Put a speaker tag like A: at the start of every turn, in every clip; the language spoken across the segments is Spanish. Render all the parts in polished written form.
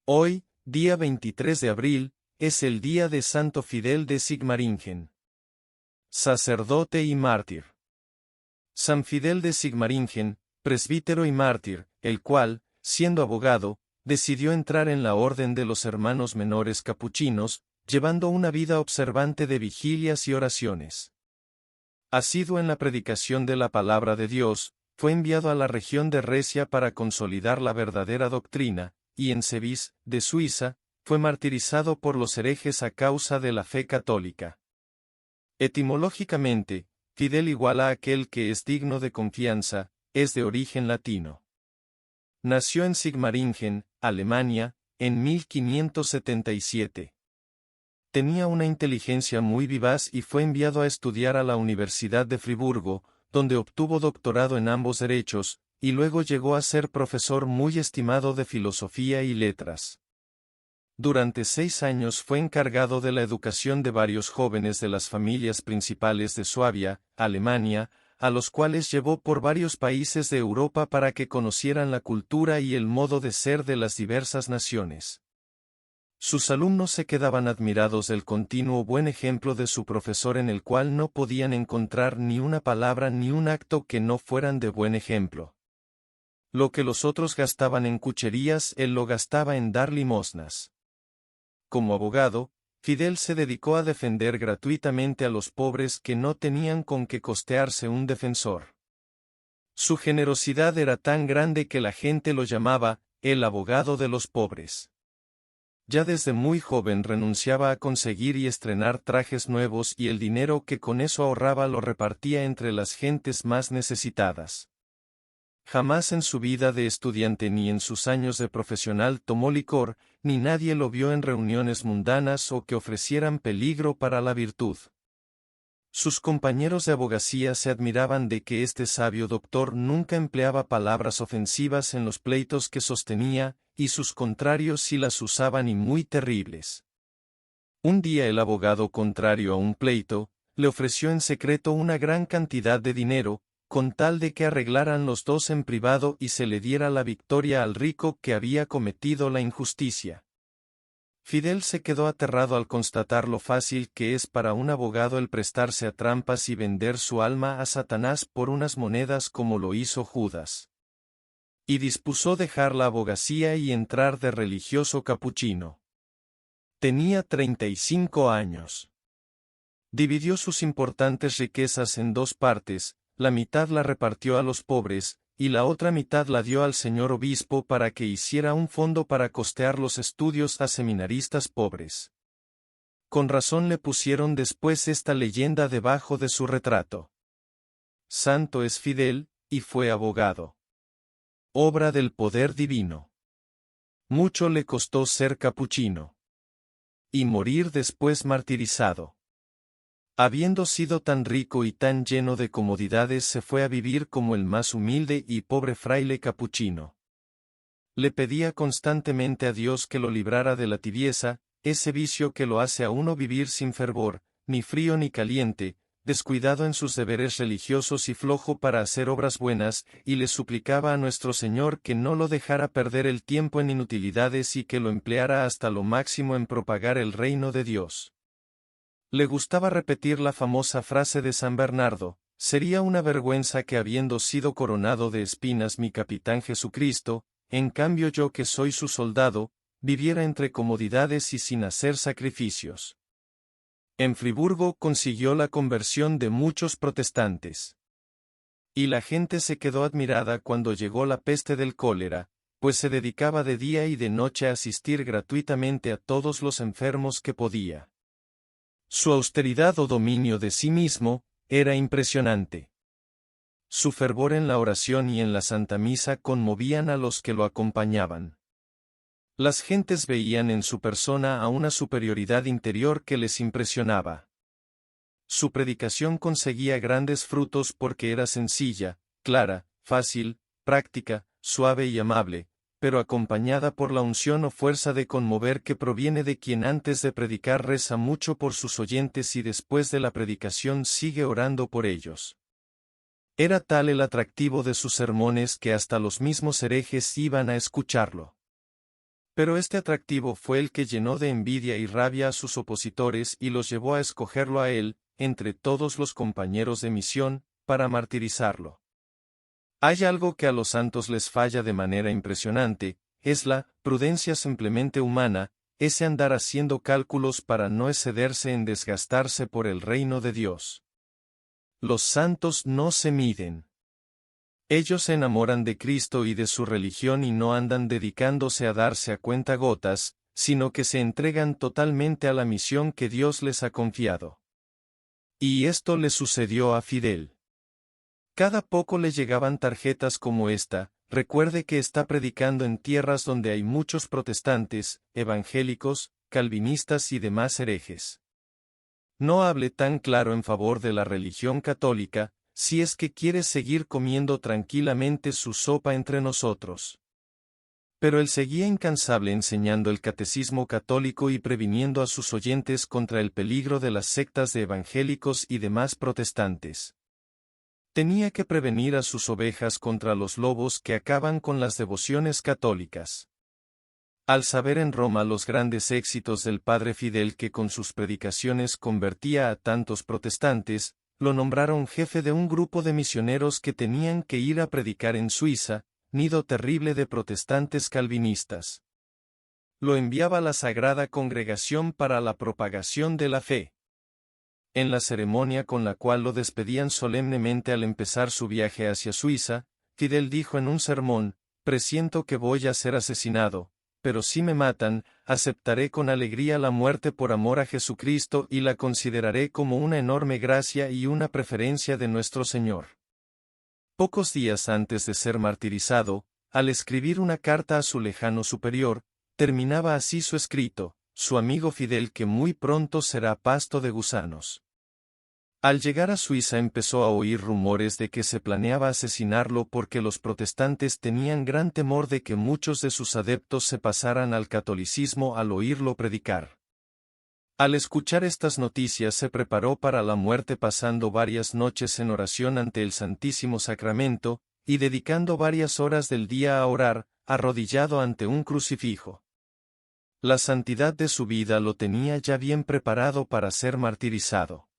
A: Hoy, día 23 de abril, es el día de Santo Fidel de Sigmaringen. Sacerdote y mártir. San Fidel de Sigmaringen, presbítero y mártir, el cual, siendo abogado, decidió entrar en la orden de los hermanos menores capuchinos, llevando una vida observante de vigilias y oraciones. Asiduo en la predicación de la palabra de Dios, fue enviado a la región de Recia para consolidar la verdadera doctrina, y en Sevis, de Suiza, fue martirizado por los herejes a causa de la fe católica. Etimológicamente, Fidel igual a aquel que es digno de confianza, es de origen latino. Nació en Sigmaringen, Alemania, en 1577. Tenía una inteligencia muy vivaz y fue enviado a estudiar a la Universidad de Friburgo, donde obtuvo doctorado en ambos derechos, y luego llegó a ser profesor muy estimado de filosofía y letras. Durante 6 años fue encargado de la educación de varios jóvenes de las familias principales de Suabia, Alemania, a los cuales llevó por varios países de Europa para que conocieran la cultura y el modo de ser de las diversas naciones. Sus alumnos se quedaban admirados del continuo buen ejemplo de su profesor, en el cual no podían encontrar ni una palabra ni un acto que no fueran de buen ejemplo. Lo que los otros gastaban en cucherías, él lo gastaba en dar limosnas. Como abogado, Fidel se dedicó a defender gratuitamente a los pobres que no tenían con qué costearse un defensor. Su generosidad era tan grande que la gente lo llamaba el abogado de los pobres. Ya desde muy joven renunciaba a conseguir y estrenar trajes nuevos, y el dinero que con eso ahorraba lo repartía entre las gentes más necesitadas. Jamás en su vida de estudiante ni en sus años de profesional tomó licor, ni nadie lo vio en reuniones mundanas o que ofrecieran peligro para la virtud. Sus compañeros de abogacía se admiraban de que este sabio doctor nunca empleaba palabras ofensivas en los pleitos que sostenía, y sus contrarios sí las usaban, y muy terribles. Un día el abogado contrario a un pleito, le ofreció en secreto una gran cantidad de dinero, con tal de que arreglaran los dos en privado y se le diera la victoria al rico que había cometido la injusticia. Fidel se quedó aterrado al constatar lo fácil que es para un abogado el prestarse a trampas y vender su alma a Satanás por unas monedas, como lo hizo Judas. Y dispuso dejar la abogacía y entrar de religioso capuchino. Tenía 35 años. Dividió sus importantes riquezas en 2 partes, la mitad la repartió a los pobres, y la otra mitad la dio al señor obispo para que hiciera un fondo para costear los estudios a seminaristas pobres. Con razón le pusieron después esta leyenda debajo de su retrato: Santo es Fidel, y fue abogado. Obra del poder divino. Mucho le costó ser capuchino. Y morir después martirizado. Habiendo sido tan rico y tan lleno de comodidades, se fue a vivir como el más humilde y pobre fraile capuchino. Le pedía constantemente a Dios que lo librara de la tibieza, ese vicio que lo hace a uno vivir sin fervor, ni frío ni caliente, descuidado en sus deberes religiosos y flojo para hacer obras buenas, y le suplicaba a nuestro Señor que no lo dejara perder el tiempo en inutilidades y que lo empleara hasta lo máximo en propagar el reino de Dios. Le gustaba repetir la famosa frase de San Bernardo: sería una vergüenza que, habiendo sido coronado de espinas mi capitán Jesucristo, en cambio yo, que soy su soldado, viviera entre comodidades y sin hacer sacrificios. En Friburgo consiguió la conversión de muchos protestantes. Y la gente se quedó admirada cuando llegó la peste del cólera, pues se dedicaba de día y de noche a asistir gratuitamente a todos los enfermos que podía. Su austeridad o dominio de sí mismo era impresionante. Su fervor en la oración y en la Santa Misa conmovían a los que lo acompañaban. Las gentes veían en su persona a una superioridad interior que les impresionaba. Su predicación conseguía grandes frutos porque era sencilla, clara, fácil, práctica, suave y amable, pero acompañada por la unción o fuerza de conmover que proviene de quien antes de predicar reza mucho por sus oyentes y después de la predicación sigue orando por ellos. Era tal el atractivo de sus sermones que hasta los mismos herejes iban a escucharlo. Pero este atractivo fue el que llenó de envidia y rabia a sus opositores y los llevó a escogerlo a él, entre todos los compañeros de misión, para martirizarlo. Hay algo que a los santos les falla de manera impresionante, es la prudencia simplemente humana, ese andar haciendo cálculos para no excederse en desgastarse por el reino de Dios. Los santos no se miden. Ellos se enamoran de Cristo y de su religión y no andan dedicándose a darse a cuentagotas, sino que se entregan totalmente a la misión que Dios les ha confiado. Y esto le sucedió a Fidel. Cada poco le llegaban tarjetas como esta: recuerde que está predicando en tierras donde hay muchos protestantes, evangélicos, calvinistas y demás herejes. No hable tan claro en favor de la religión católica, si es que quiere seguir comiendo tranquilamente su sopa entre nosotros. Pero él seguía incansable enseñando el catecismo católico y previniendo a sus oyentes contra el peligro de las sectas de evangélicos y demás protestantes. Tenía que prevenir a sus ovejas contra los lobos que acaban con las devociones católicas. Al saber en Roma los grandes éxitos del padre Fidel, que con sus predicaciones convertía a tantos protestantes, lo nombraron jefe de un grupo de misioneros que tenían que ir a predicar en Suiza, nido terrible de protestantes calvinistas. Lo enviaba a la Sagrada Congregación para la propagación de la fe. En la ceremonia con la cual lo despedían solemnemente al empezar su viaje hacia Suiza, Fidel dijo en un sermón: presiento que voy a ser asesinado, pero si me matan, aceptaré con alegría la muerte por amor a Jesucristo y la consideraré como una enorme gracia y una preferencia de nuestro Señor. Pocos días antes de ser martirizado, al escribir una carta a su lejano superior, terminaba así su escrito: su amigo Fidel, que muy pronto será pasto de gusanos. Al llegar a Suiza empezó a oír rumores de que se planeaba asesinarlo porque los protestantes tenían gran temor de que muchos de sus adeptos se pasaran al catolicismo al oírlo predicar. Al escuchar estas noticias se preparó para la muerte, pasando varias noches en oración ante el Santísimo Sacramento, y dedicando varias horas del día a orar, arrodillado ante un crucifijo. La santidad de su vida lo tenía ya bien preparado para ser martirizado.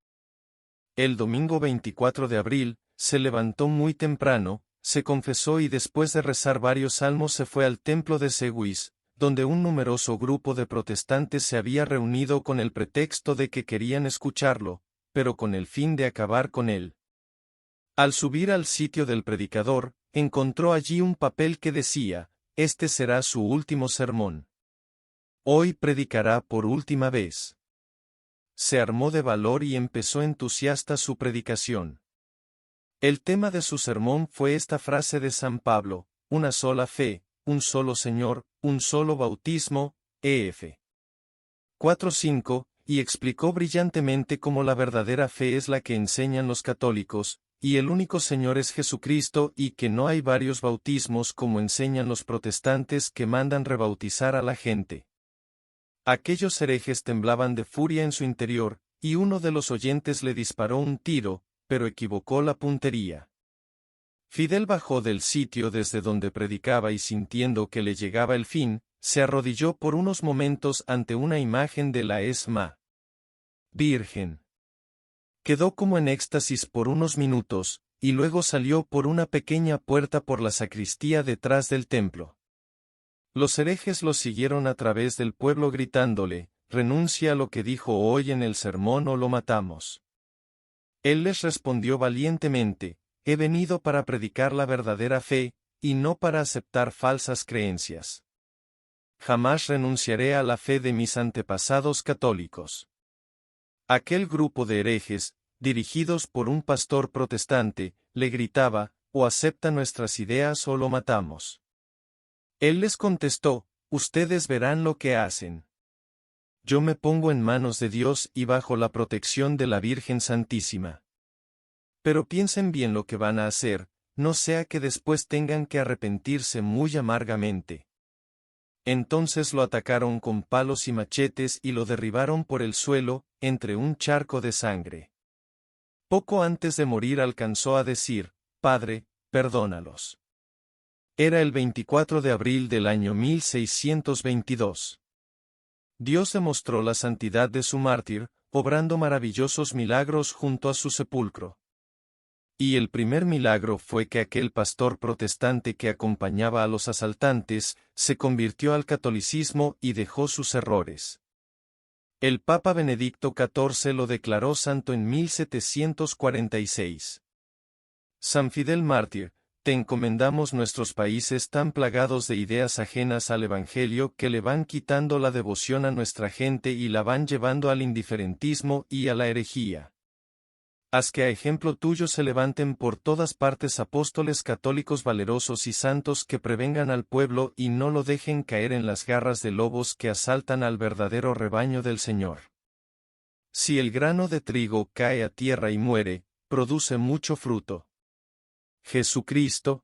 A: El domingo 24 de abril, se levantó muy temprano, se confesó y después de rezar varios salmos se fue al templo de Seguis, donde un numeroso grupo de protestantes se había reunido con el pretexto de que querían escucharlo, pero con el fin de acabar con él. Al subir al sitio del predicador, encontró allí un papel que decía: este será su último sermón. Hoy predicará por última vez. Se armó de valor y empezó entusiasta su predicación. El tema de su sermón fue esta frase de San Pablo: una sola fe, un solo Señor, un solo bautismo, ef. 4:5, y explicó brillantemente cómo la verdadera fe es la que enseñan los católicos, y el único Señor es Jesucristo, y que no hay varios bautismos como enseñan los protestantes que mandan rebautizar a la gente. Aquellos herejes temblaban de furia en su interior, y uno de los oyentes le disparó un tiro, pero equivocó la puntería. Fidel bajó del sitio desde donde predicaba y, sintiendo que le llegaba el fin, se arrodilló por unos momentos ante una imagen de la Esma Virgen. Quedó como en éxtasis por unos minutos, y luego salió por una pequeña puerta por la sacristía detrás del templo. Los herejes lo siguieron a través del pueblo gritándole: renuncia a lo que dijo hoy en el sermón o lo matamos. Él les respondió valientemente: he venido para predicar la verdadera fe, y no para aceptar falsas creencias. Jamás renunciaré a la fe de mis antepasados católicos. Aquel grupo de herejes, dirigidos por un pastor protestante, le gritaba: o acepta nuestras ideas o lo matamos. Él les contestó: ustedes verán lo que hacen. Yo me pongo en manos de Dios y bajo la protección de la Virgen Santísima. Pero piensen bien lo que van a hacer, no sea que después tengan que arrepentirse muy amargamente. Entonces lo atacaron con palos y machetes y lo derribaron por el suelo, entre un charco de sangre. Poco antes de morir alcanzó a decir: Padre, perdónalos. Era el 24 de abril del año 1622. Dios demostró la santidad de su mártir, obrando maravillosos milagros junto a su sepulcro. Y el primer milagro fue que aquel pastor protestante que acompañaba a los asaltantes, se convirtió al catolicismo y dejó sus errores. El Papa Benedicto XIV lo declaró santo en 1746. San Fidel Mártir, te encomendamos nuestros países tan plagados de ideas ajenas al Evangelio que le van quitando la devoción a nuestra gente y la van llevando al indiferentismo y a la herejía. Haz que a ejemplo tuyo se levanten por todas partes apóstoles católicos valerosos y santos que prevengan al pueblo y no lo dejen caer en las garras de lobos que asaltan al verdadero rebaño del Señor. Si el grano de trigo cae a tierra y muere, produce mucho fruto. Jesucristo,